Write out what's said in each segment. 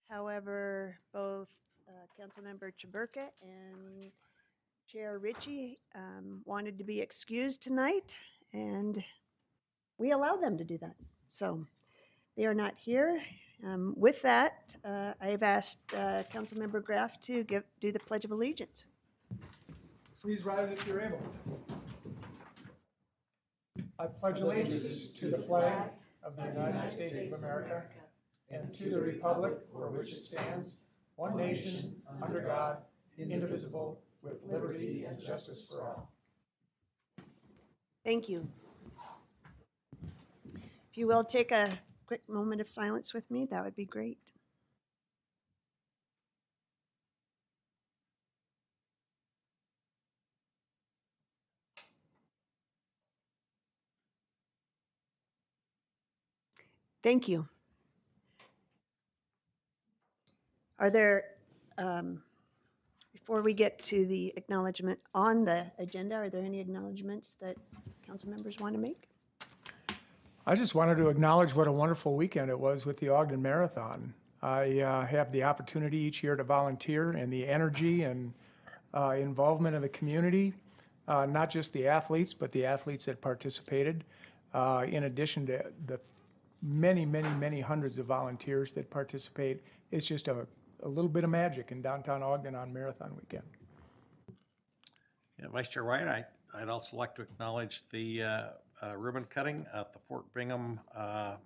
However, both Councilmember Chaburka and Chair Ritchie wanted to be excused tonight, and we allow them to do that. So they are not here. With that, I've asked Councilmember Graff to do the Pledge of Allegiance. Please rise if you're able. I pledge allegiance to the flag of the United States of America and to the republic for which it stands, one nation, under God, indivisible, with liberty and justice for all. Thank you. If you will take a quick moment of silence with me, that would be great. Thank you. Are there, before we get to the acknowledgement on the agenda, are there any acknowledgements that council members want to make? I just wanted to acknowledge what a wonderful weekend it was with the Ogden Marathon. I have the opportunity each year to volunteer, and the energy and involvement of the community, not just the athletes, but the athletes that participated, in addition to the many hundreds of volunteers that participate. It's just a little bit of magic in downtown Ogden on Marathon weekend. Yeah, Vice Chair White, I'd also like to acknowledge the ribbon cutting at the Fort Bingham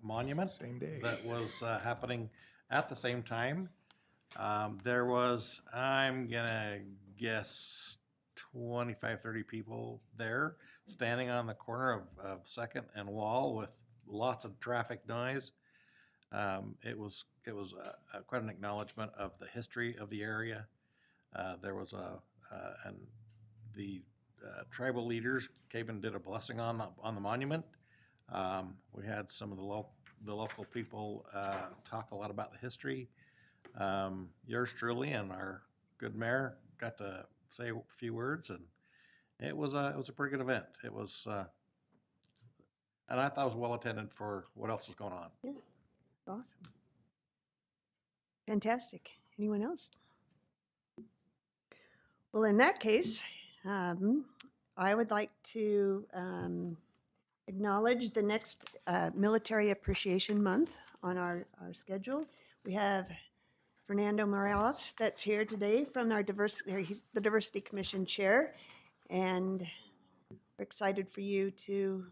Monument. Same day. That was happening at the same time. There was, I'm gonna guess, 25, 30 people there standing on the corner of Second and Wall with lots of traffic noise. It was quite an acknowledgement of the history of the area. There was and the tribal leaders came and did a blessing on the monument. We had some of the local people talk a lot about the history. Yours truly and our good mayor got to say a few words, and it was a pretty good event. It was, and I thought it was well attended for what else was going on. Yeah, awesome. Fantastic. Anyone else? Well, in that case, I would like to acknowledge the next Military Appreciation Month on our schedule. We have Fernando Morales that's here today from our he's the Diversity Commission Chair, and we're excited for you to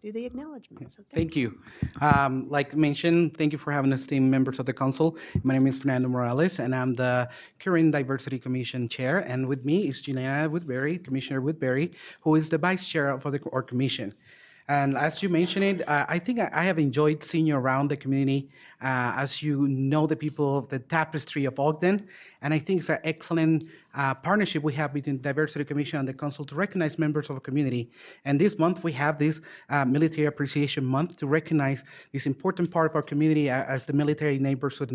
do the acknowledgements. Okay. Thank you. Like mentioned, thank you for having us, esteemed members of the council. My name is Fernando Morales, and I'm the current Diversity Commission Chair. And with me is Juliana Woodbury, Commissioner Woodbury, who is the Vice Chair of our commission. And as you mentioned it, I think I have enjoyed seeing you around the community as you know the people of the tapestry of Ogden. And I think it's an excellent partnership we have between the Diversity Commission and the Council to recognize members of the community. And this month we have this Military Appreciation Month to recognize this important part of our community as the military neighborhood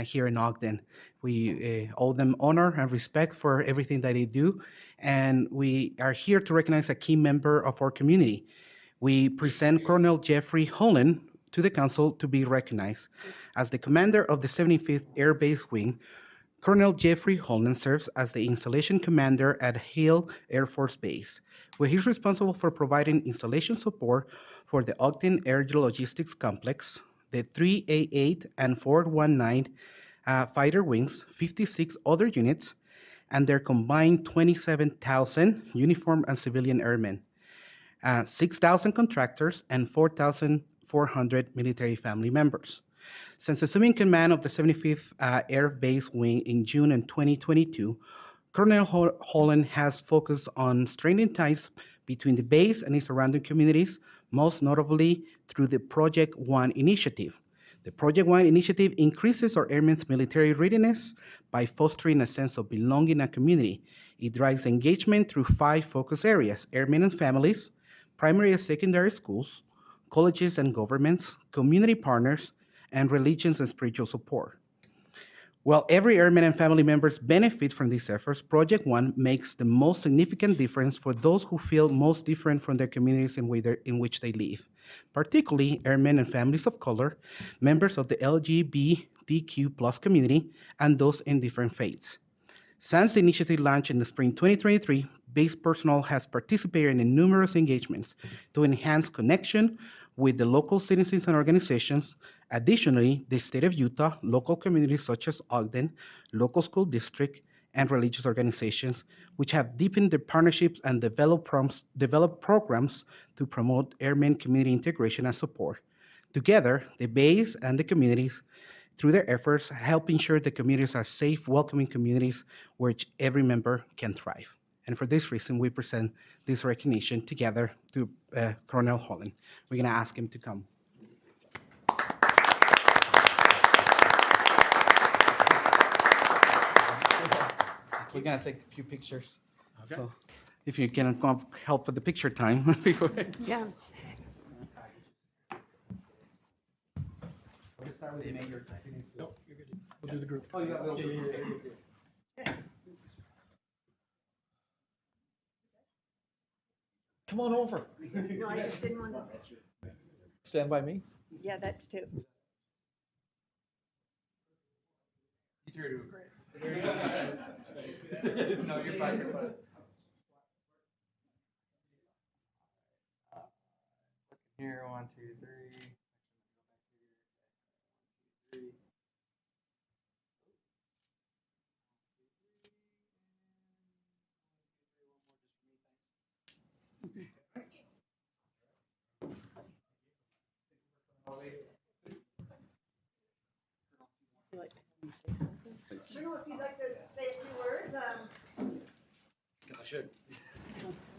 here in Ogden. We owe them honor and respect for everything that they do, and we are here to recognize a key member of our community. We present Colonel Jeffrey Holland to the council to be recognized. As the commander of the 75th Air Base Wing, Colonel Jeffrey Holland serves as the installation commander at Hill Air Force Base, where he's responsible for providing installation support for the Ogden Air Logistics Complex, the 3A8 and 419 fighter wings, 56 other units, and their combined 27,000 uniformed and civilian airmen, 6,000 contractors, and 4,400 military family members. Since assuming command of the 75th Air Base Wing in June of 2022, Colonel Holland has focused on strengthening ties between the base and its surrounding communities, most notably through the Project One initiative. The Project One initiative increases our airmen's military readiness by fostering a sense of belonging and community. It drives engagement through 5 focus areas: airmen and families, primary and secondary schools, colleges and governments, community partners, and religions and spiritual support. While every airman and family members benefit from these efforts, Project One makes the most significant difference for those who feel most different from their communities in which they live, particularly airmen and families of color, members of the LGBTQ+ community, and those in different faiths. Since the initiative launched in the spring 2023, base personnel has participated in numerous engagements to enhance connection with the local citizens and organizations. Additionally, the state of Utah, local communities such as Ogden, local school district, and religious organizations, which have deepened their partnerships and developed programs to promote airmen community integration and support. Together, the base and the communities, through their efforts, help ensure the communities are safe, welcoming communities where every member can thrive. And for this reason, we present this recognition together to Colonel Holland. We're going to ask him to come. We're going to take a few pictures. Okay. So if you can help with the picture time. Yeah. We'll start with the mayor. Nope, you're good. We'll do the group. Oh, you got Come on over. No, I just didn't want to. Stand by me. Yeah, that's two. You three are doing great. No, you're fine. You're fine. Here, 1, 2, 3. I don't know if you'd like to say a few words. Guess I should.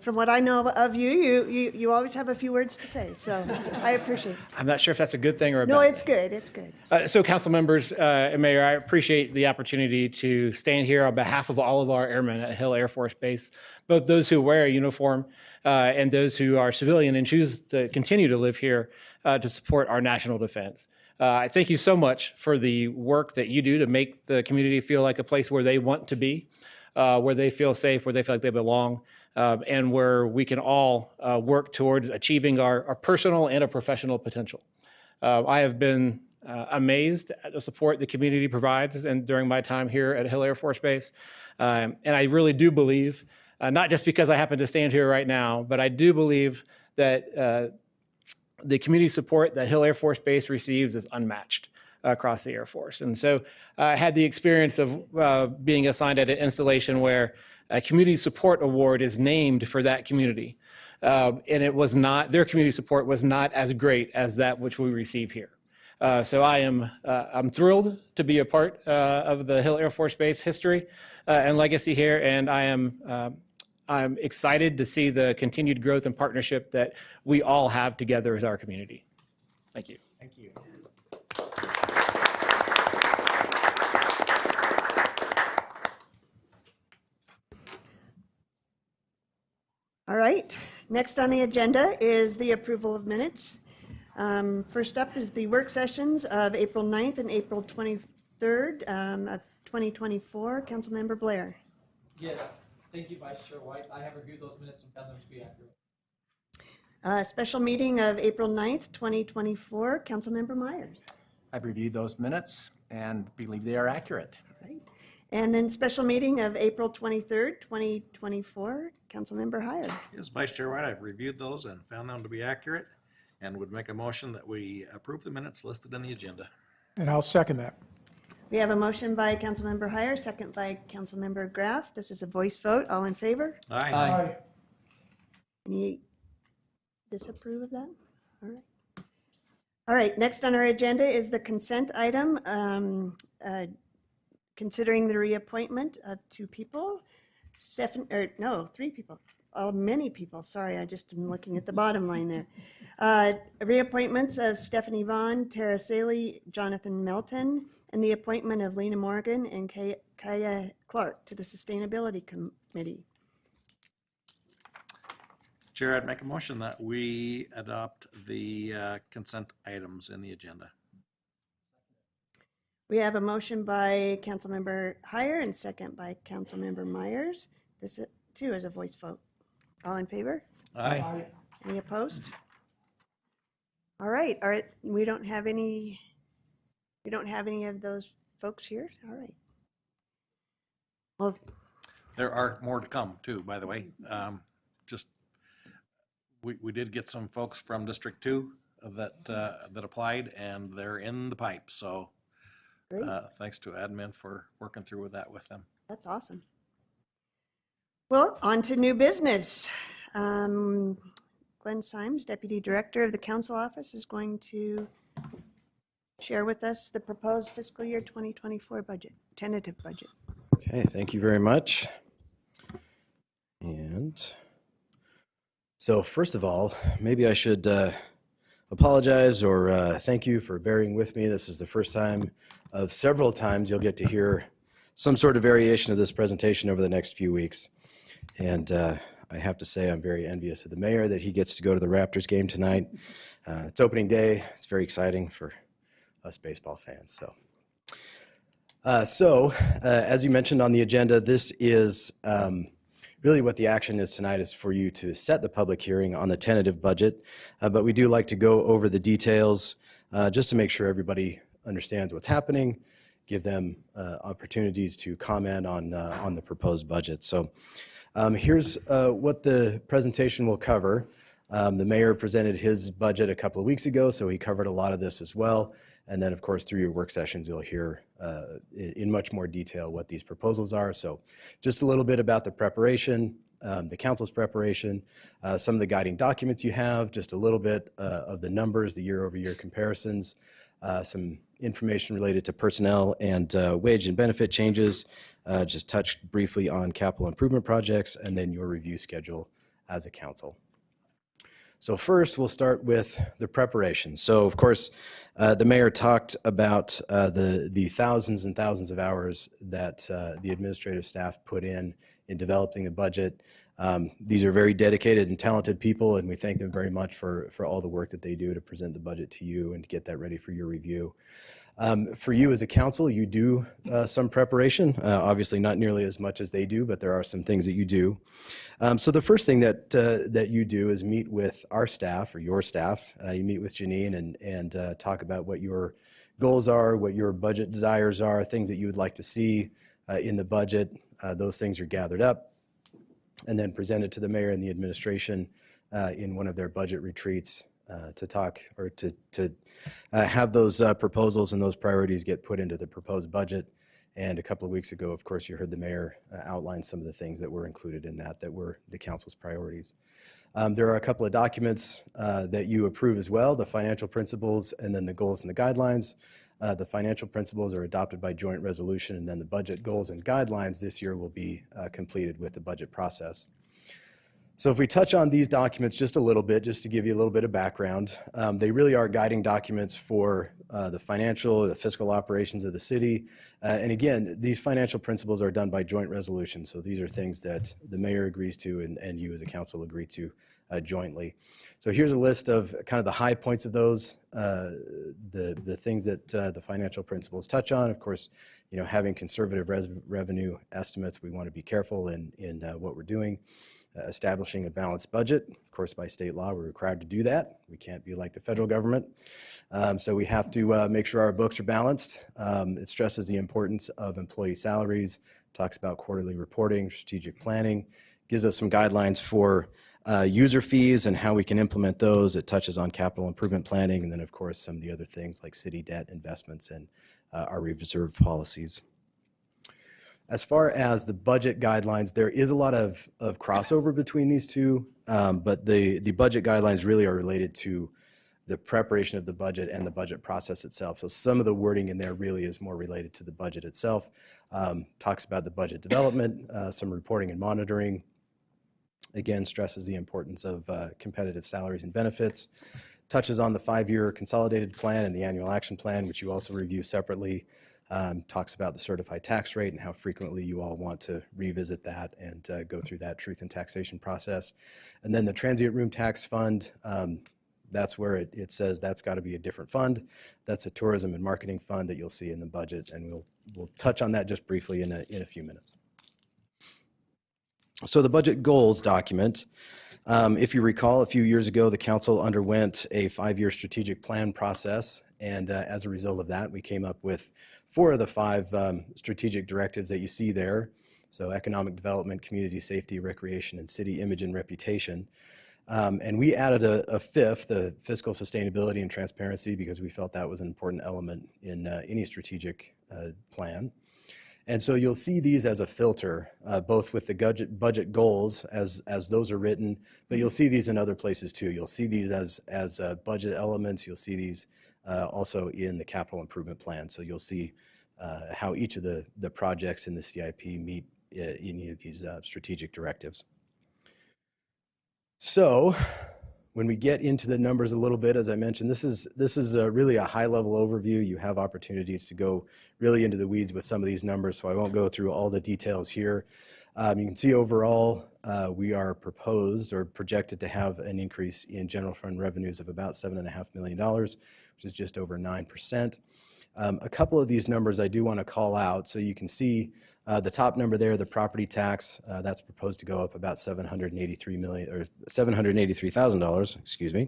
From what I know of you, you always have a few words to say, so I appreciate it. I'm not sure if that's a good thing or a No, bad it's good, it's good. So council members and mayor, I appreciate the opportunity to stand here on behalf of all of our airmen at Hill Air Force Base, both those who wear a uniform and those who are civilian and choose to continue to live here to support our national defense. I thank you so much for the work that you do to make the community feel like a place where they want to be, where they feel safe, where they feel like they belong, and where we can all work towards achieving our personal and our professional potential. I have been amazed at the support the community provides and during my time here at Hill Air Force Base. And I really do believe, not just because I happen to stand here right now, but I do believe that the community support that Hill Air Force Base receives is unmatched across the Air Force. And so I had the experience of being assigned at an installation where a community support award is named for that community. And it was not, their community support was not as great as that which we receive here. So I'm thrilled to be a part of the Hill Air Force Base history and legacy here, and I'm excited to see the continued growth and partnership that we all have together as our community. Thank you. Thank you. All right, next on the agenda is the approval of minutes. First up is the work sessions of April 9th and April 23rd of 2024. Councilmember Blair. Yes, thank you, Vice Chair White. I have reviewed those minutes and found them to be accurate. Special meeting of April 9th, 2024. Councilmember Myers. I've reviewed those minutes and believe they are accurate. Right. And then special meeting of April 23rd, 2024. Councilmember Hyer. Yes, Vice Chair White, I've reviewed those and found them to be accurate and would make a motion that we approve the minutes listed in the agenda. And I'll second that. We have a motion by Councilmember Hyer, second by Councilmember Graff. This is a voice vote. All in favor? Aye. Any disapprove of that? All right. All right, next on our agenda is the consent item, considering the reappointment of two people. Three people. Many people. Sorry, I just am looking at the bottom line there. Reappointments of Stephanie Vaughn, Tara Saley, Jonathan Melton, and the appointment of Lena Morgan and Kaya Clark to the Sustainability Committee. Chair, I'd make a motion that we adopt the consent items in the agenda. We have a motion by Councilmember Heyer and second by Councilmember Myers. This too is a voice vote. All in favor? Aye. Any opposed? All right, we don't have any of those folks here? All right. Well, There are more to come too, by the way. Just, we did get some folks from District 2 that applied, and they're in the pipe. So great, thanks to admin for working through with that with them. that's awesome. Well, on to new business. Glenn Symes, Deputy Director of the Council Office, is going to share with us the proposed fiscal year 2024 budget, tentative budget. Okay, thank you very much. And so first of all, maybe I should apologize or thank you for bearing with me. This is the first time of several times you'll get to hear some sort of variation of this presentation over the next few weeks. And I have to say I'm very envious of the mayor that he gets to go to the Raptors game tonight. It's opening day. It's very exciting for us baseball fans. So as you mentioned on the agenda, this is really what the action is tonight is for you to set the public hearing on the tentative budget. But we do like to go over the details just to make sure everybody understands what's happening, give them opportunities to comment on the proposed budget. So here's what the presentation will cover. The mayor presented his budget a couple of weeks ago, so he covered a lot of this as well. And then, of course, through your work sessions, you'll hear in much more detail what these proposals are. So just a little bit about the preparation, the council's preparation, some of the guiding documents you have, just a little bit of the numbers, the year-over-year comparisons, some information related to personnel and wage and benefit changes, just touch briefly on capital improvement projects, and then your review schedule as a council. So first, we'll start with the preparation. So, of course, the mayor talked about the thousands and thousands of hours that the administrative staff put in developing the budget. These are very dedicated and talented people, and we thank them very much for all the work that they do to present the budget to you and to get that ready for your review. For you as a council, you do some preparation, obviously not nearly as much as they do, but there are some things that you do. So the first thing that you do is meet with our staff or your staff. You meet with Janine and talk about what your goals are, what your budget desires are, things that you would like to see in the budget. Those things are gathered up and then presented to the mayor and the administration in one of their budget retreats. To talk or to have those proposals and those priorities get put into the proposed budget. And a couple of weeks ago, of course, you heard the mayor outline some of the things that were included in that were the council's priorities. There are a couple of documents that you approve as well, the financial principles and then the goals and the guidelines. The financial principles are adopted by joint resolution, and then the budget goals and guidelines this year will be completed with the budget process. So if we touch on these documents just a little bit, just to give you a little bit of background, they really are guiding documents for the financial, the fiscal operations of the city. And again, these financial principles are done by joint resolution. So these are things that the mayor agrees to and you as a council agree to jointly. So here's a list of kind of the high points of those, the things that the financial principles touch on. Of course, you know, having conservative revenue estimates, we want to be careful in what we're doing. Establishing a balanced budget. Of course, by state law, we're required to do that. We can't be like the federal government. So we have to make sure our books are balanced. It stresses the importance of employee salaries, talks about quarterly reporting, strategic planning, gives us some guidelines for user fees and how we can implement those. It touches on capital improvement planning, and then, of course, some of the other things like city debt investments and our reserve policies. As far as the budget guidelines, there is a lot of crossover between these two, but the budget guidelines really are related to the preparation of the budget and the budget process itself. So some of the wording in there really is more related to the budget itself. Talks about the budget development, some reporting and monitoring. Again, stresses the importance of competitive salaries and benefits. Touches on the 5-year consolidated plan and the annual action plan, which you also review separately. Talks about the certified tax rate and how frequently you all want to revisit that and go through that truth and taxation process. And then the transient room tax fund, That's where it says that's got to be a different fund. That's a tourism and marketing fund that you'll see in the budget, and we'll touch on that just briefly in a few minutes. So the budget goals document, if you recall, a few years ago, the council underwent a 5-year strategic plan process, and as a result of that, we came up with 4 of the 5 strategic directives that you see there. So economic development, community safety, recreation, and city image and reputation. And we added a 5th, the fiscal sustainability and transparency, because we felt that was an important element in any strategic plan. And so you'll see these as a filter, both with the budget goals as those are written, but you'll see these in other places too. You'll see these as budget elements. You'll see these also in the capital improvement plan. So you'll see how each of the projects in the CIP meet any of these strategic directives. So when we get into the numbers a little bit, as I mentioned, this is really a high-level overview. You have opportunities to go really into the weeds with some of these numbers, so I won't go through all the details here. You can see overall, we are proposed or projected to have an increase in general fund revenues of about $7.5 million, which is just over 9%. A couple of these numbers I do want to call out. So you can see the top number there, the property tax, that's proposed to go up about $783,000, excuse me.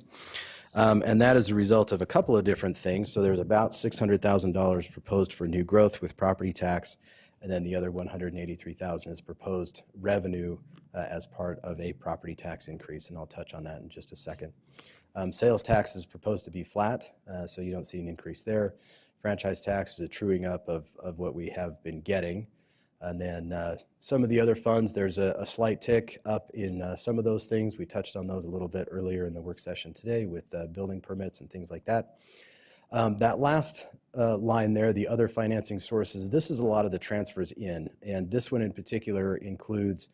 And that is a result of a couple of different things. So there's about $600,000 proposed for new growth with property tax, and then the other $183,000 is proposed revenue as part of a property tax increase, and I'll touch on that in just a second. Sales tax is proposed to be flat, so you don't see an increase there. Franchise tax is a truing up of what we have been getting. And then some of the other funds, there's a slight tick up in some of those things. We touched on those a little bit earlier in the work session today with building permits and things like that. That last line there, the other financing sources, this is a lot of the transfers in. And this one in particular includes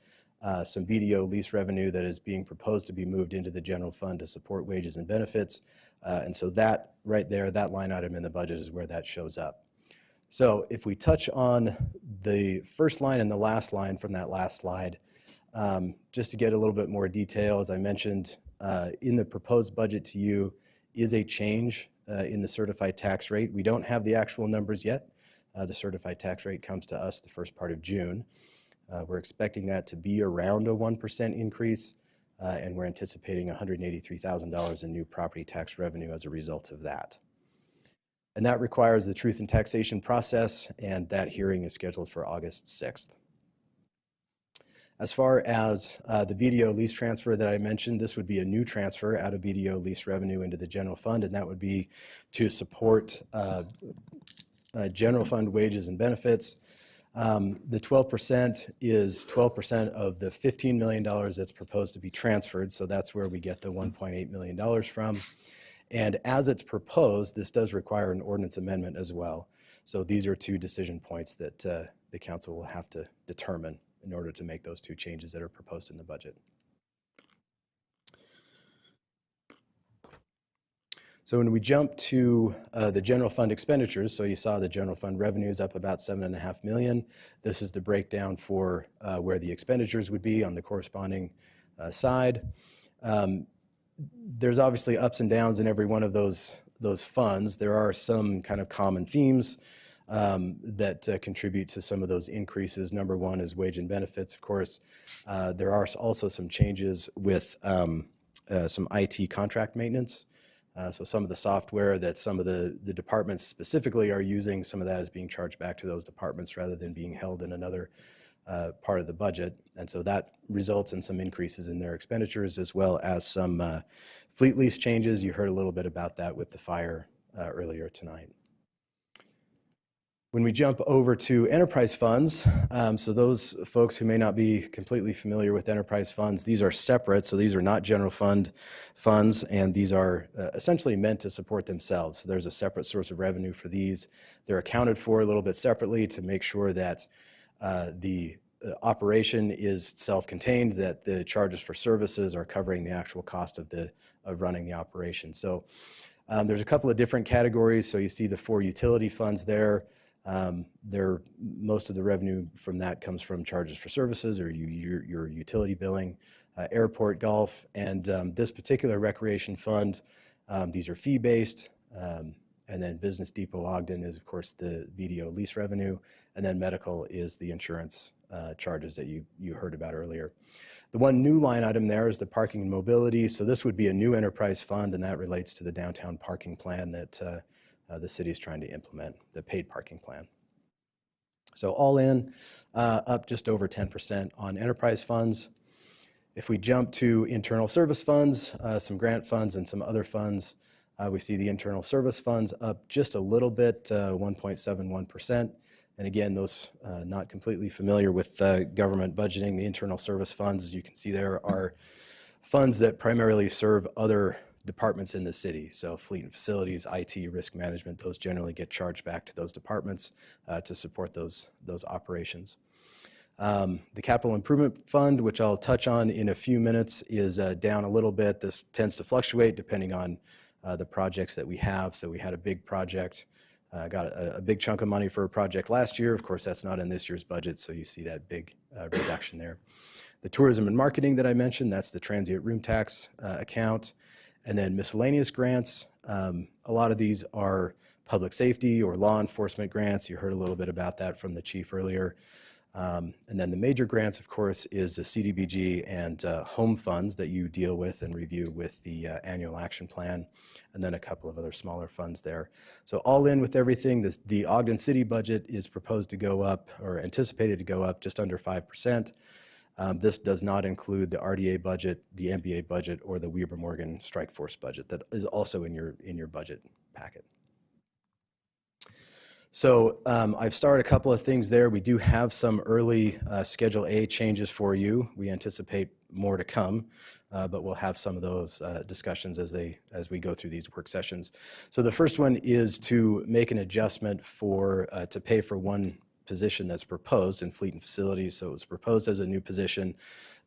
some BDO lease revenue that is being proposed to be moved into the general fund to support wages and benefits. And so that right there, that line item in the budget is where that shows up. So if we touch on the first line and the last line from that last slide, just to get a little bit more detail, as I mentioned, in the proposed budget to you is a change in the certified tax rate. We don't have the actual numbers yet. The certified tax rate comes to us the first part of June. We're expecting that to be around a 1% increase, and we're anticipating $183,000 in new property tax revenue as a result of that. And that requires the truth in taxation process, and that hearing is scheduled for August 6th. As far as the BDO lease transfer that I mentioned, this would be a new transfer out of BDO lease revenue into the general fund, and that would be to support general fund wages and benefits. The 12% is 12% of the $15 million that's proposed to be transferred, so that's where we get the $1.8 million from. And as it's proposed, this does require an ordinance amendment as well. So these are 2 decision points that the council will have to determine in order to make those 2 changes that are proposed in the budget. So when we jump to the general fund expenditures, so you saw the general fund revenues up about $7.5 million. This is the breakdown for where the expenditures would be on the corresponding side. There's obviously ups and downs in every one of those funds. There are some kind of common themes that contribute to some of those increases. Number one is wage and benefits, of course. There are also some changes with some IT contract maintenance. So some of the software that some of the departments specifically are using, some of that is being charged back to those departments rather than being held in another part of the budget. And so that results in some increases in their expenditures, as well as some fleet lease changes. You heard a little bit about that with the fire earlier tonight. When we jump over to enterprise funds, so those folks who may not be completely familiar with enterprise funds, these are separate, so these are not general fund funds, and these are essentially meant to support themselves. So there's a separate source of revenue for these. They're accounted for a little bit separately to make sure that the operation is self-contained, that the charges for services are covering the actual cost of running the operation. So there's a couple of different categories. So you see the 4 utility funds there. Most of the revenue from that comes from charges for services or your utility billing, airport, golf, and this particular recreation fund These are fee-based. And then Business Depot Ogden is, of course, the BDO lease revenue. And then medical is the insurance charges that you heard about earlier. The one new line item there is the parking and mobility. So this would be a new enterprise fund, and that relates to the downtown parking plan that the city is trying to implement, the paid parking plan. So all in, up just over 10% on enterprise funds. If we jump to internal service funds, some grant funds and some other funds, we see the internal service funds up just a little bit, 1.71%. And again, those not completely familiar with government budgeting, the internal service funds, as you can see there, are funds that primarily serve other departments in the city. So fleet and facilities, IT, risk management, those generally get charged back to those departments to support those operations. The capital improvement fund, which I'll touch on in a few minutes, is down a little bit. This tends to fluctuate depending on the projects that we have. So we had a big project, got a big chunk of money for a project last year. Of course, that's not in this year's budget, so you see that big reduction there. The tourism and marketing that I mentioned, that's the transient room tax account. And then miscellaneous grants, a lot of these are public safety or law enforcement grants. You heard a little bit about that from the chief earlier. And then the major grants, of course, is the CDBG and home funds that you deal with and review with the annual action plan, and then a couple of other smaller funds there. So all in with everything, the Ogden City budget is proposed to go up, or anticipated to go up, just under 5%. This does not include the RDA budget, the MBA budget, or the Weber Morgan Strike Force budget that is also in your budget packet. So I've started a couple of things there. We do have some early Schedule A changes for you. We anticipate more to come, but we'll have some of those discussions as we go through these work sessions. So the first one is to make an adjustment to pay for one position that's proposed in fleet and facilities. So it was proposed as a new position.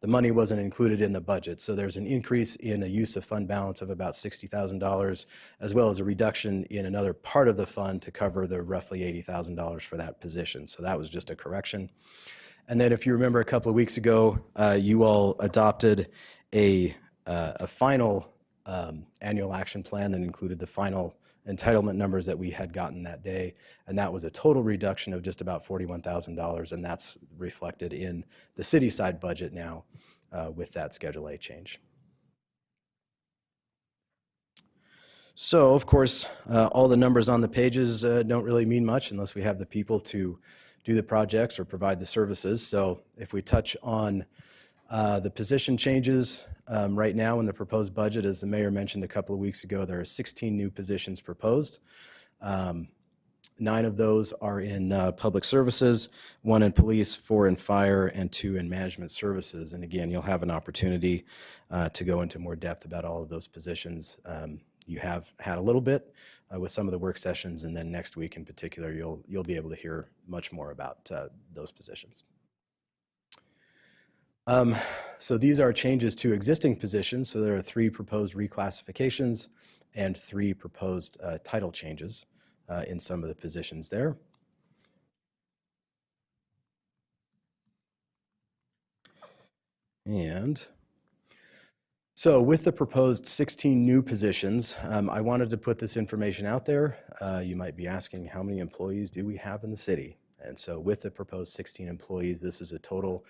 The money wasn't included in the budget. So there's an increase in a use of fund balance of about $60,000, as well as a reduction in another part of the fund to cover the roughly $80,000 for that position. So that was just a correction. And then if you remember a couple of weeks ago, you all adopted a final annual action plan that included the final entitlement numbers that we had gotten that day, and that was a total reduction of just about $41,000, and that's reflected in the city side budget now with that Schedule A change. So, of course, all the numbers on the pages don't really mean much unless we have the people to do the projects or provide the services. So if we touch on the position changes right now in the proposed budget, as the mayor mentioned a couple of weeks ago, there are 16 new positions proposed. 9 of those are in public services, 1 in police, 4 in fire, and 2 in management services. And again, you'll have an opportunity to go into more depth about all of those positions. You have had a little bit with some of the work sessions, and then next week in particular, you'll be able to hear much more about those positions. So these are changes to existing positions. So there are 3 proposed reclassifications and 3 proposed title changes in some of the positions there. And so with the proposed 16 new positions, I wanted to put this information out there. You might be asking, how many employees do we have in the city? And so with the proposed 16 employees, this is a total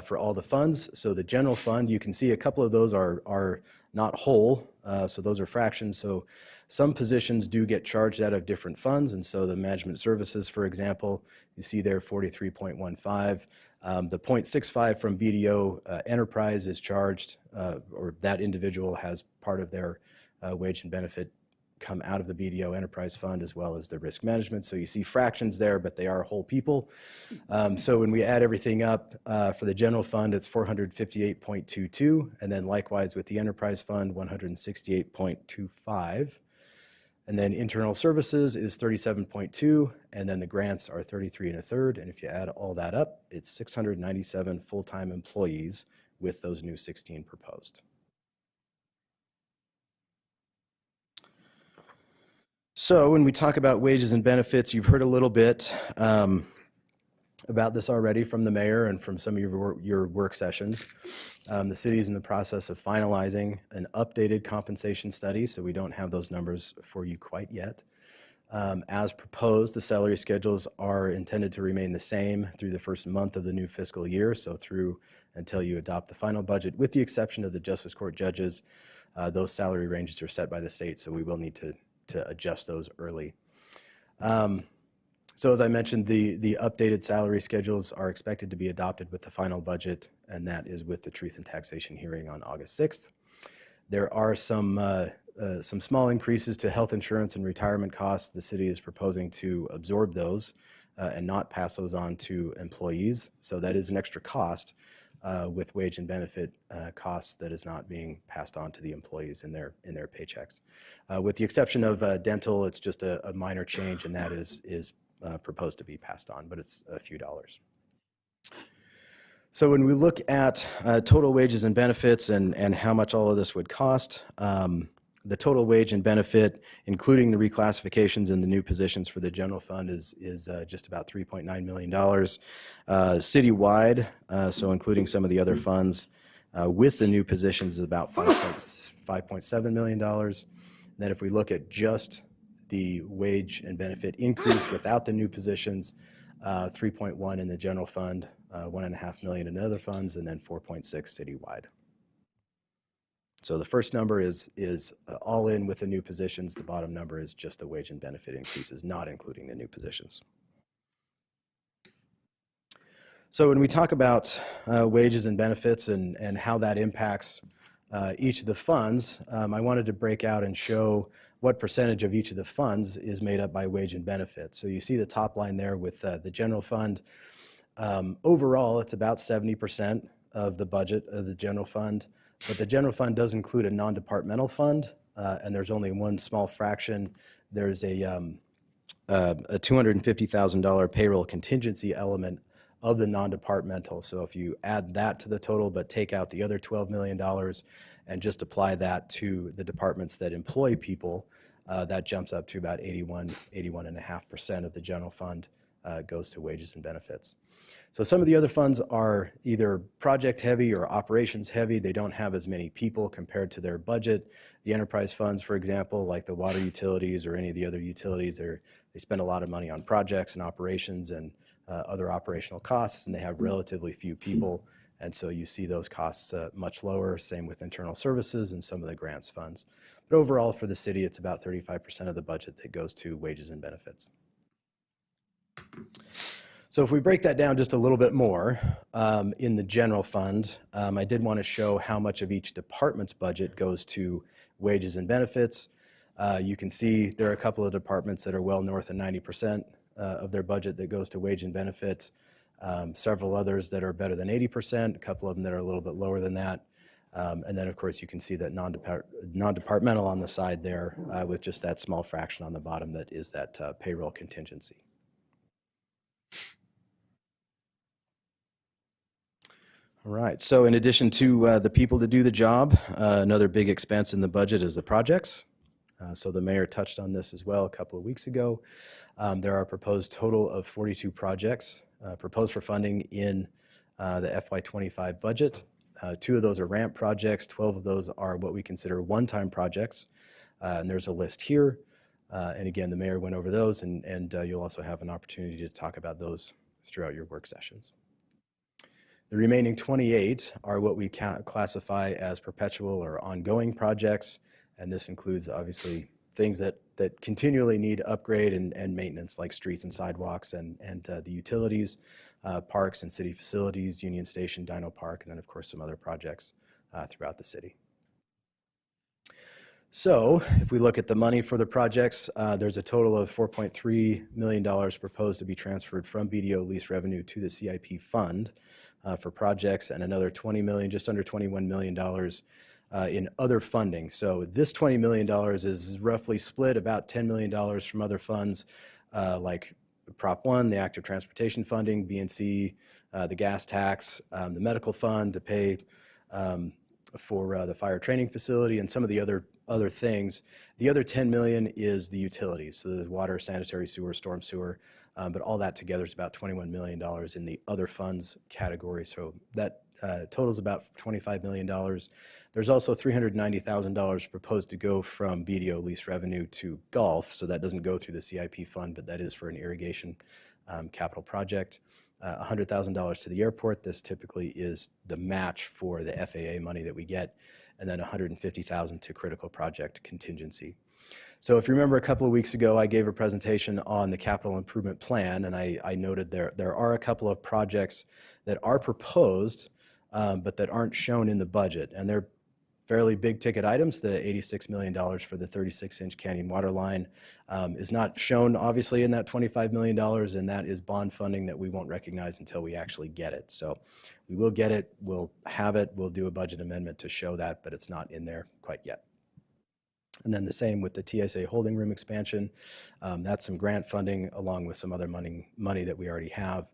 for all the funds. So the general fund, you can see a couple of those are not whole, so those are fractions. So some positions do get charged out of different funds, and so the management services, for example, you see there 43.15. The 0.65 from BDO Enterprise is charged, or that individual has part of their wage and benefit come out of the BDO Enterprise Fund, as well as the risk management. So you see fractions there, but they are whole people. So when we add everything up for the general fund, it's 458.22, and then likewise with the Enterprise Fund, 168.25. And then internal services is 37.2, and then the grants are 33 1/3. And if you add all that up, it's 697 full-time employees with those new 16 proposed. So when we talk about wages and benefits, you've heard a little bit about this already from the mayor and from some of your work sessions. The city is in the process of finalizing an updated compensation study, so we don't have those numbers for you quite yet. As proposed, the salary schedules are intended to remain the same through the first month of the new fiscal year, so through until you adopt the final budget, with the exception of the Justice Court judges. Those salary ranges are set by the state, so we will need to adjust those early. So as I mentioned, the updated salary schedules are expected to be adopted with the final budget, and that is with the Truth in Taxation hearing on August 6th. There are some small increases to health insurance and retirement costs. The city is proposing to absorb those and not pass those on to employees. So that is an extra cost with wage and benefit costs that is not being passed on to the employees in their paychecks. With the exception of dental, it's just a minor change, and that is proposed to be passed on, but it's a few dollars. So when we look at total wages and benefits and how much all of this would cost, the total wage and benefit, including the reclassifications and the new positions for the general fund, is just about $3.9 million. Citywide, so including some of the other funds, with the new positions is about $5.7 million. Then if we look at just the wage and benefit increase without the new positions, 3.1 in the general fund, 1.5 million in other funds, and then 4.6 citywide. So the first number is all in with the new positions. The bottom number is just the wage and benefit increases, not including the new positions. So when we talk about wages and benefits and how that impacts each of the funds, I wanted to break out and show what percentage of each of the funds is made up by wage and benefit. So you see the top line there with the general fund. Overall, it's about 70% of the budget of the general fund, but the general fund does include a non-departmental fund, and there's only one small fraction. There's a $250,000 payroll contingency element of the non-departmental. So if you add that to the total, but take out the other $12 million and just apply that to the departments that employ people, that jumps up to about 81.5% of the general fund goes to wages and benefits. So some of the other funds are either project heavy or operations heavy. They don't have as many people compared to their budget. The enterprise funds, for example, like the water utilities or any of the other utilities, they spend a lot of money on projects and operations and other operational costs, and they have relatively few people. And so you see those costs much lower, same with internal services and some of the grants funds. But overall for the city, it's about 35% of the budget that goes to wages and benefits. So if we break that down just a little bit more, in the general fund, I did want to show how much of each department's budget goes to wages and benefits. You can see there are a couple of departments that are well north of 90% of their budget that goes to wage and benefits. Several others that are better than 80%, a couple of them that are a little bit lower than that. And then, of course, you can see that non-departmental on the side there with just that small fraction on the bottom that is that payroll contingency. All right, so in addition to the people to do the job, another big expense in the budget is the projects. So the mayor touched on this as well a couple of weeks ago. There are a proposed total of 42 projects proposed for funding in the FY25 budget. 2 of those are ramp projects, 12 of those are what we consider one-time projects, and there's a list here. And again, the mayor went over those, and you'll also have an opportunity to talk about those throughout your work sessions. The remaining 28 are what we classify as perpetual or ongoing projects, and this includes obviously things that continually need upgrade and maintenance, like streets and sidewalks and the utilities, parks and city facilities, Union Station, Dino Park, and then of course some other projects throughout the city. So if we look at the money for the projects, there's a total of $4.3 million proposed to be transferred from BDO lease revenue to the CIP fund for projects, and another $20 million, just under $21 million in other funding. So this $20 million is roughly split about $10 million from other funds like Prop 1, the active transportation funding, BNC, the gas tax, the medical fund to pay for the fire training facility and some of the other things. The other 10 million is the utilities, so the water, sanitary sewer, storm sewer, but all that together is about $21 million in the other funds category. So that totals about $25 million. There's also $390,000 proposed to go from BDO lease revenue to golf, so that doesn't go through the CIP fund, but that is for an irrigation capital project. $100,000 to the airport. This typically is the match for the FAA money that we get, and then $150,000 to critical project contingency. So if you remember a couple of weeks ago, I gave a presentation on the capital improvement plan, and I noted there are a couple of projects that are proposed, but that aren't shown in the budget, and they're fairly big ticket items. The $86 million for the 36-inch Canyon water line is not shown obviously in that $25 million, and that is bond funding that we won't recognize until we actually get it. So we will get it, we'll have it, we'll do a budget amendment to show that, but it's not in there quite yet. And then the same with the TSA holding room expansion. That's some grant funding along with some other money that we already have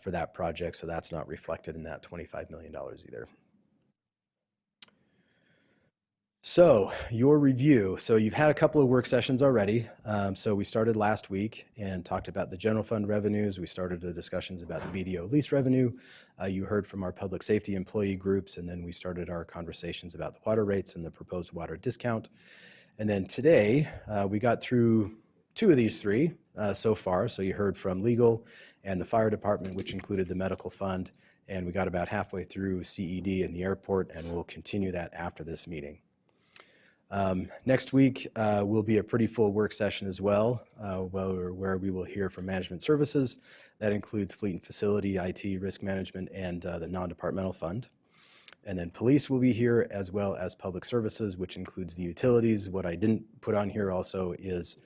for that project, so that's not reflected in that $25 million either. So your review. So you've had a couple of work sessions already. So we started last week and talked about the general fund revenues. We started the discussions about the BDO lease revenue. You heard from our public safety employee groups, and then we started our conversations about the water rates and the proposed water discount. And then today we got through two of these three so far. So you heard from legal and the fire department, which included the medical fund, and we got about halfway through CED and the airport, and we'll continue that after this meeting. Next week will be a pretty full work session as well, where we will hear from management services. That includes fleet and facility, IT, risk management, and the non-departmental fund. And then police will be here, as well as public services, which includes the utilities. What I didn't put on here also is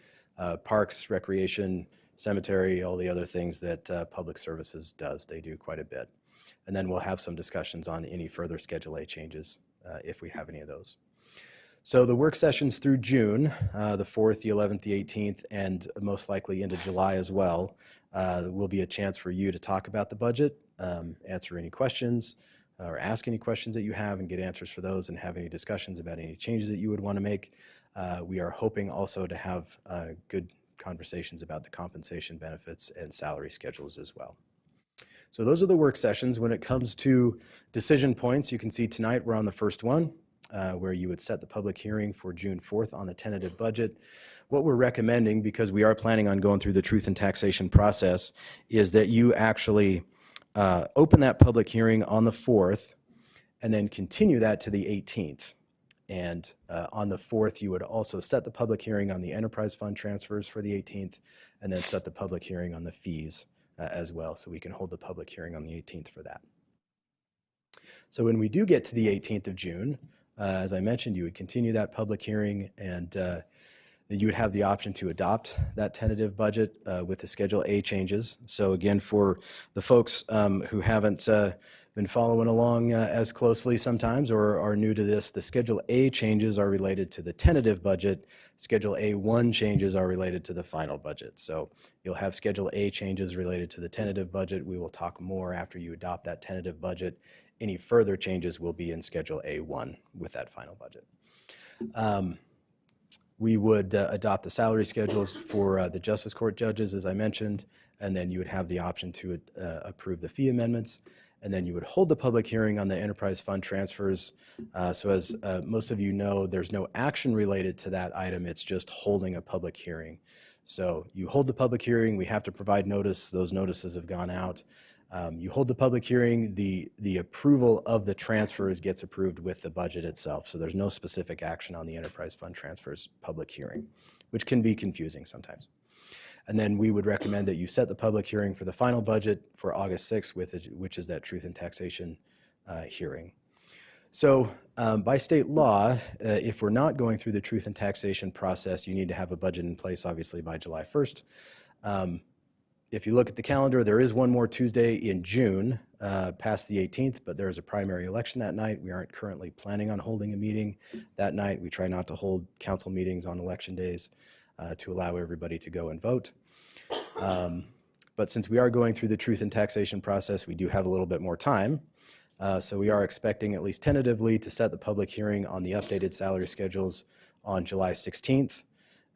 parks, recreation, cemetery, all the other things that public services does. They do quite a bit. And then we'll have some discussions on any further Schedule A changes if we have any of those. So the work sessions through June, the 4th, the 11th, the 18th, and most likely into July as well, will be a chance for you to talk about the budget, answer any questions, or ask any questions that you have and get answers for those, and have any discussions about any changes that you would want to make. We are hoping also to have good conversations about the compensation benefits and salary schedules as well. So those are the work sessions. When it comes to decision points, you can see tonight we're on the first one. Where you would set the public hearing for June 4th on the tentative budget. What we're recommending, because we are planning on going through the truth and taxation process, is that you actually open that public hearing on the 4th and then continue that to the 18th. And on the 4th, you would also set the public hearing on the enterprise fund transfers for the 18th, and then set the public hearing on the fees as well. So we can hold the public hearing on the 18th for that. So when we do get to the 18th of June, as I mentioned, you would continue that public hearing, and you would have the option to adopt that tentative budget with the Schedule A changes. So again, for the folks who haven't been following along as closely sometimes or are new to this, the Schedule A changes are related to the tentative budget. Schedule A1 changes are related to the final budget. So you'll have Schedule A changes related to the tentative budget. We will talk more after you adopt that tentative budget. Any further changes will be in Schedule A1 with that final budget. We would adopt the salary schedules for the Justice Court judges, as I mentioned, and then you would have the option to approve the fee amendments, and then you would hold the public hearing on the enterprise fund transfers. So as most of you know, there's no action related to that item. It's just holding a public hearing. So you hold the public hearing. We have to provide notice. Those notices have gone out. You hold the public hearing, the approval of the transfers gets approved with the budget itself. So there's no specific action on the enterprise fund transfers public hearing, which can be confusing sometimes. And then we would recommend that you set the public hearing for the final budget for August 6th, which is that truth and taxation hearing. So by state law, if we're not going through the truth and taxation process, you need to have a budget in place, obviously, by July 1st. If you look at the calendar, there is one more Tuesday in June, past the 18th, but there is a primary election that night. We aren't currently planning on holding a meeting that night. We try not to hold council meetings on election days to allow everybody to go and vote. But since we are going through the truth and taxation process, we do have a little bit more time. So we are expecting, at least tentatively, to set the public hearing on the updated salary schedules on July 16th.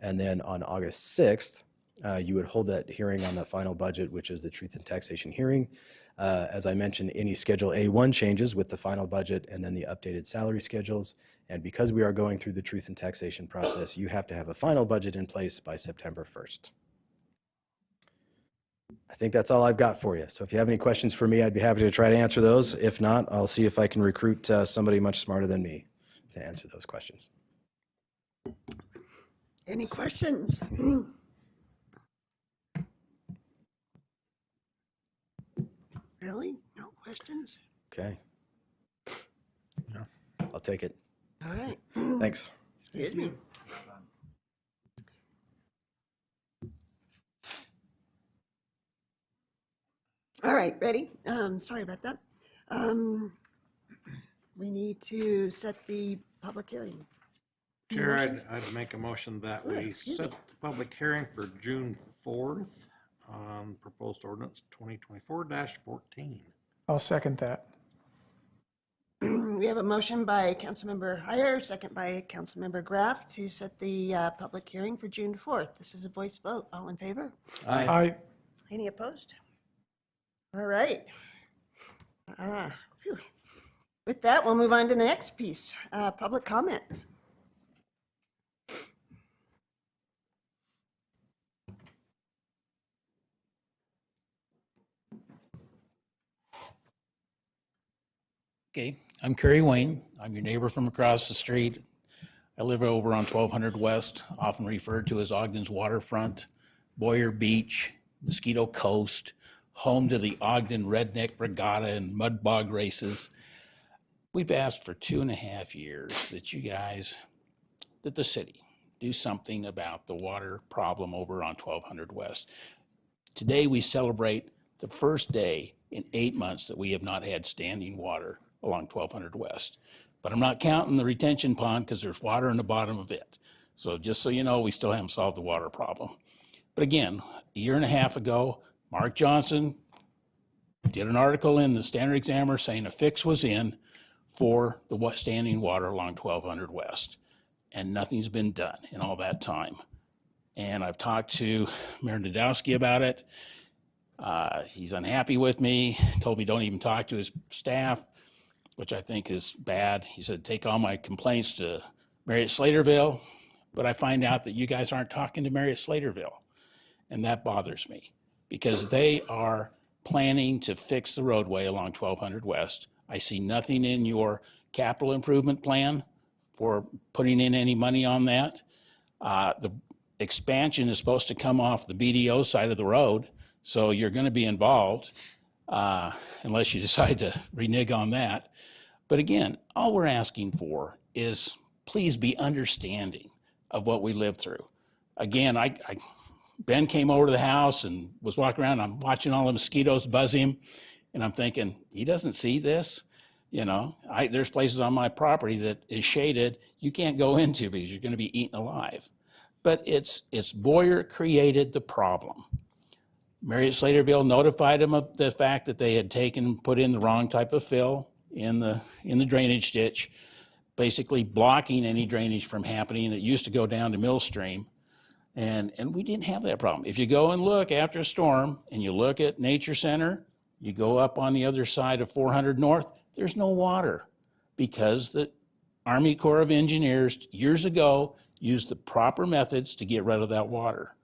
And then on August 6th, you would hold that hearing on the final budget, which is the Truth in Taxation hearing. As I mentioned, any Schedule A1 changes with the final budget and then the updated salary schedules. And because we are going through the Truth in Taxation process, you have to have a final budget in place by September 1st. I think that's all I've got for you. So if you have any questions for me, I'd be happy to try to answer those. If not, I'll see if I can recruit somebody much smarter than me to answer those questions. Any questions? Really? No questions? Okay. No. I'll take it. All right. Thanks. Excuse me. All right, ready? Sorry about that. We need to set the public hearing. Chair, I'd make a motion that we excuse set me. the public hearing for June 4th on proposed ordinance 2024-14. I'll second that. We have a motion by Councilmember Heyer, second by Councilmember Graff to set the public hearing for June 4th. This is a voice vote. All in favor? Aye. Any opposed? All right. Phew. With that, we'll move on to the next piece, public comment. Okay, I'm Kerry Wayne. I'm your neighbor from across the street. I live over on 1200 West, often referred to as Ogden's waterfront, Boyer Beach, Mosquito Coast, home to the Ogden Redneck Regatta and Mud Bog races. We've asked for 2.5 years that you guys, that the city, do something about the water problem over on 1200 West. Today we celebrate the first day in 8 months that we have not had standing water along 1200 West. But I'm not counting the retention pond because there's water in the bottom of it. So just so you know, we still haven't solved the water problem. But again, 1.5 years ago, Mark Johnson did an article in the Standard Examiner saying a fix was in for the standing water along 1200 West. And nothing's been done in all that time. And I've talked to Mayor Nadowski about it. He's unhappy with me, told me don't even talk to his staff, which I think is bad. He said, take all my complaints to Marriott Slaterville, but I find out that you guys aren't talking to Marriott Slaterville. And that bothers me because they are planning to fix the roadway along 1200 West. I see nothing in your capital improvement plan for putting in any money on that. The expansion is supposed to come off the BDO side of the road, so you're going to be involved unless you decide to renege on that. But again, all we're asking for is please be understanding of what we lived through. Again, Ben came over to the house and was walking around. I'm watching all the mosquitoes buzz him, and I'm thinking, he doesn't see this. You know, there's places on my property that is shaded you can't go into because you're going to be eaten alive. But it's Boyer created the problem. Marriott Slaterville notified him of the fact that they had put in the wrong type of fill in the drainage ditch, basically blocking any drainage from happening. It used to go down to Millstream, and we didn't have that problem. If you go and look after a storm and you look at Nature Center, you go up on the other side of 400 North, there's no water because the Army Corps of Engineers years ago used the proper methods to get rid of that water.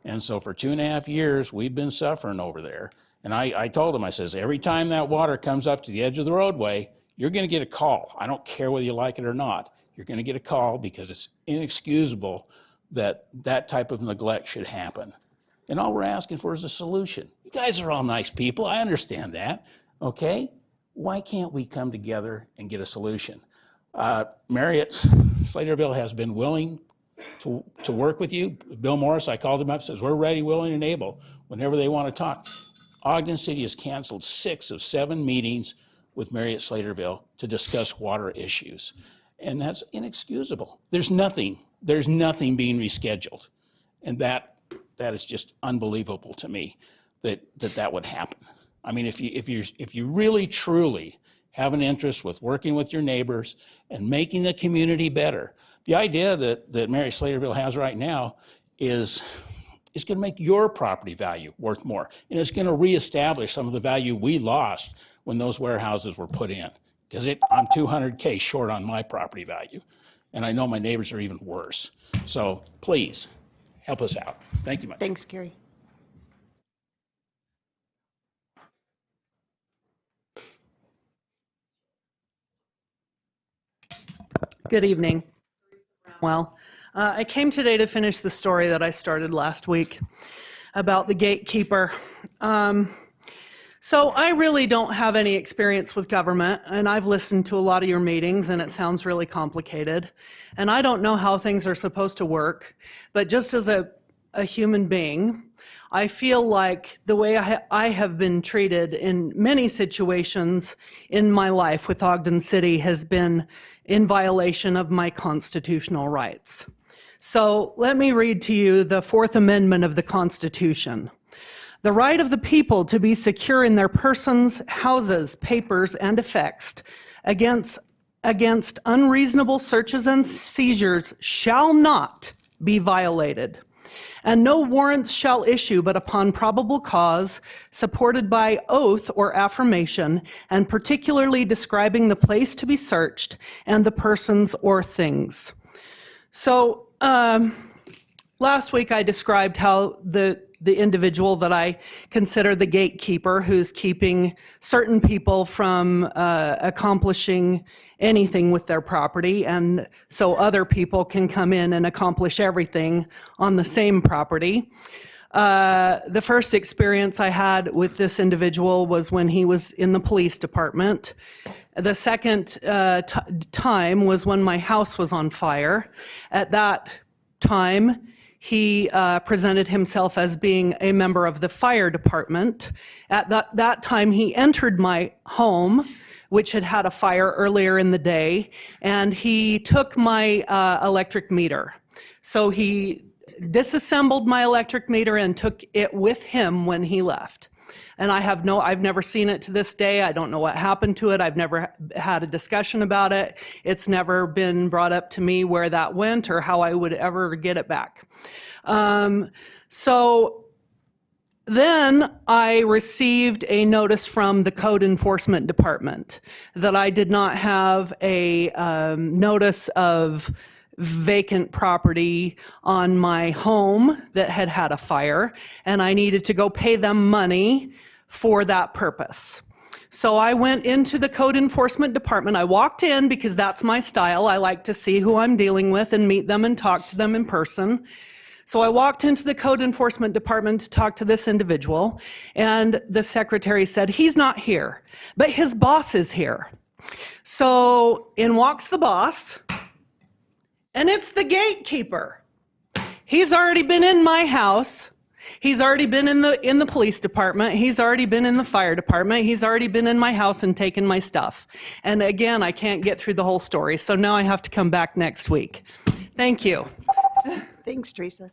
And so for 2.5 years, we've been suffering over there. And I told him, I says, every time that water comes up to the edge of the roadway, you're going to get a call. I don't care whether you like it or not. You're going to get a call because it's inexcusable that that type of neglect should happen. And all we're asking for is a solution. You guys are all nice people. I understand that. Okay? Why can't we come together and get a solution? Marriott Slaterville has been willing to work with you. Bill Morris, I called him up, says, we're ready, willing, and able whenever they want to talk. Ogden City has canceled 6 of 7 meetings with Marriott Slaterville to discuss water issues. And that's inexcusable. There's nothing being rescheduled. And that is just unbelievable to me that would happen. I mean, if you really truly have an interest with working with your neighbors and making the community better. The idea that Mary Slaterville has right now is going to make your property value worth more. And it's going to reestablish some of the value we lost when those warehouses were put in. Because I'm $200K short on my property value. And I know my neighbors are even worse. So please, help us out. Thank you much. Thanks, Gary. Good evening. Well, I came today to finish the story that I started last week about the gatekeeper. So I really don't have any experience with government, and I've listened to a lot of your meetings, and it sounds really complicated. And I don't know how things are supposed to work, but just as a human being, I feel like the way I have been treated in many situations in my life with Ogden City has been in violation of my constitutional rights. So let me read to you the Fourth Amendment of the Constitution. The right of the people to be secure in their persons, houses, papers, and effects against unreasonable searches and seizures shall not be violated. And no warrants shall issue but upon probable cause, supported by oath or affirmation, and particularly describing the place to be searched and the persons or things. So last week I described how the individual that I consider the gatekeeper, who's keeping certain people from accomplishing anything with their property, and so other people can come in and accomplish everything on the same property. The first experience I had with this individual was when he was in the police department. The second time was when my house was on fire. At that time, he presented himself as being a member of the fire department. At that time, he entered my home, which had had a fire earlier in the day, and he took my electric meter. So he disassembled my electric meter and took it with him when he left. And I've never seen it to this day. I don't know what happened to it. I've never had a discussion about it. It's never been brought up to me where that went or how I would ever get it back. So then I received a notice from the Code Enforcement Department that I did not have a notice of vacant property on my home that had had a fire, and I needed to go pay them money for that purpose. So I went into the Code Enforcement Department. I walked in because that's my style. I like to see who I'm dealing with and meet them and talk to them in person. So I walked into the Code Enforcement Department to talk to this individual, and the secretary said, "He's not here, but his boss is here." So in walks the boss, and it's the gatekeeper. He's already been in my house. He's already been in the police department. He's already been in the fire department. He's already been in my house and taken my stuff. And again, I can't get through the whole story, so now I have to come back next week. Thank you. Thanks, Teresa.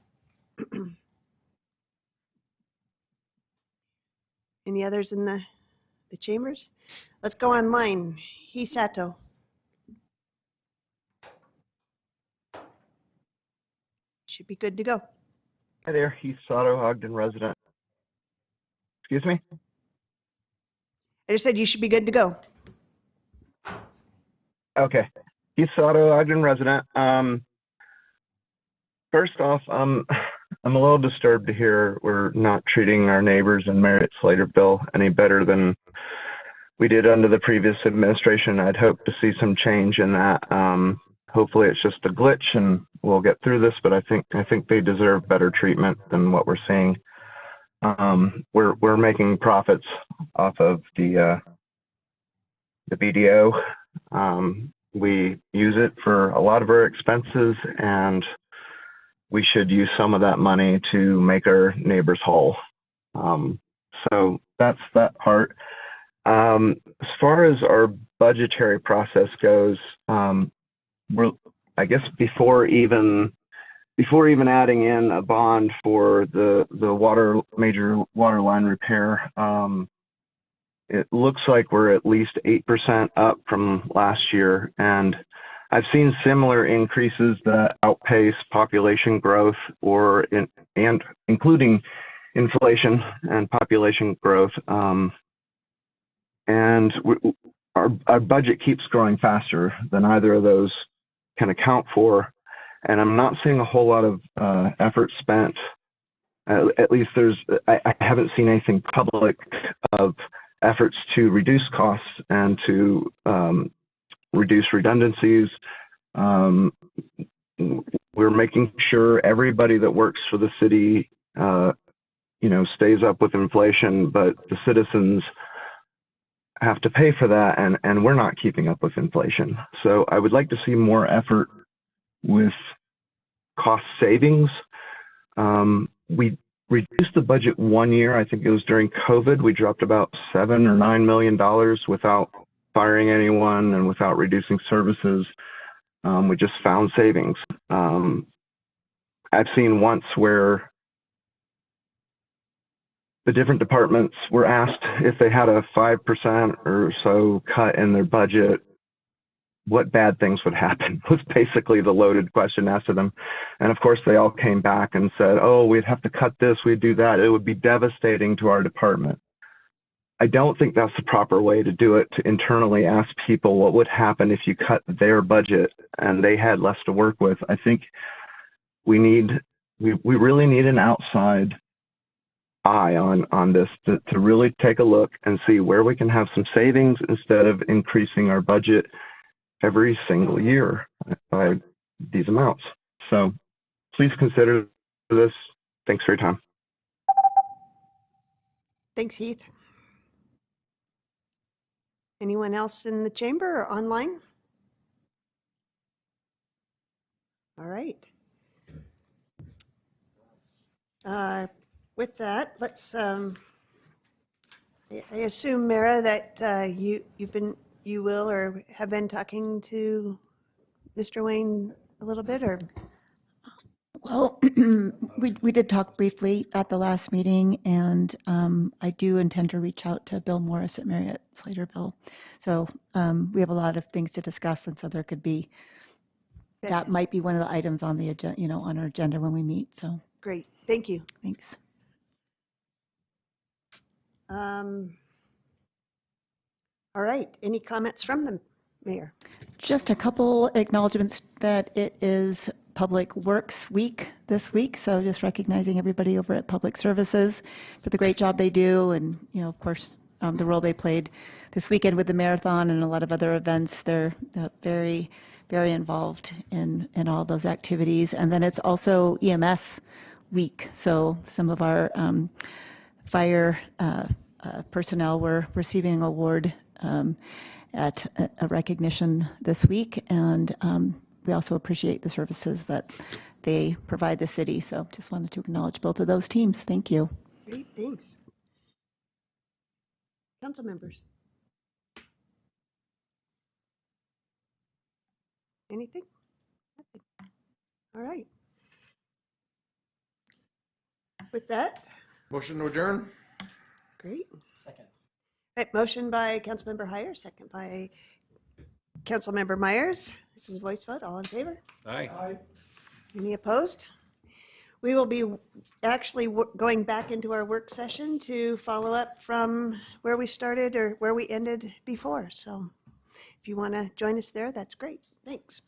Any others in the chambers? Let's go online. Hisato. Should be good to go. Hi there, Hisato, Ogden resident. Excuse me? I just said you should be good to go. Okay. Hisato, Ogden resident. First off, I'm a little disturbed to hear we're not treating our neighbors in Marriott Slaterville any better than we did under the previous administration. I'd hope to see some change in that. Hopefully it's just a glitch and we'll get through this, but I think they deserve better treatment than what we're seeing. We're making profits off of the BDO. We use it for a lot of our expenses, and we should use some of that money to make our neighbors whole. So that's that part. As far as our budgetary process goes, I guess before even adding in a bond for the major water line repair, it looks like we're at least 8% up from last year. And I've seen similar increases that outpace population growth and including inflation and population growth. And our budget keeps growing faster than either of those can account for. And I'm not seeing a whole lot of effort spent. At least I haven't seen anything public of efforts to reduce costs and to reduce redundancies. We're making sure everybody that works for the city, stays up with inflation, but the citizens have to pay for that, and we're not keeping up with inflation. So I would like to see more effort with cost savings. We reduced the budget one year. I think it was during COVID. We dropped about $7 or $9 million without firing anyone and without reducing services. We just found savings. I've seen once where the different departments were asked if they had a 5% or so cut in their budget, what bad things would happen was basically the loaded question asked of them. And of course, they all came back and said, oh, we'd have to cut this, we'd do that. It would be devastating to our department. I don't think that's the proper way to do it, to internally ask people what would happen if you cut their budget and they had less to work with. I think we really need an outside eye on this to really take a look and see where we can have some savings instead of increasing our budget every single year by these amounts. So please consider this. Thanks for your time. Thanks, Heath. Anyone else in the chamber or online? All right. With that, let's, I assume, Mara, that you will or have been talking to Mr. Wayne a little bit, or? Well, we did talk briefly at the last meeting, and I do intend to reach out to Bill Morris at Marriott Slaterville. So we have a lot of things to discuss, and so there could be, that might be one of the items on the agenda, on our agenda when we meet. So Great, thank you. thanks. All right, any comments from the mayor? Just a couple acknowledgements that it is Public Works Week this week, so just recognizing everybody over at Public Services for the great job they do, and of course the role they played this weekend with the marathon and a lot of other events. They're very, very involved in all those activities. And then it's also EMS Week, so some of our fire personnel were receiving an award at a recognition this week, and we also appreciate the services that they provide the city. So just wanted to acknowledge both of those teams. Thank you. Great, thanks. Council members? Anything? Nothing. All right. With that, Motion to adjourn? great. Second. Right, motion by Councilmember Heyer, second by Councilmember Myers. This is a voice vote. All in favor? Aye. Any opposed? We will be actually going back into our work session to follow up from where we started or where we ended before. So if you want to join us there, that's great. Thanks.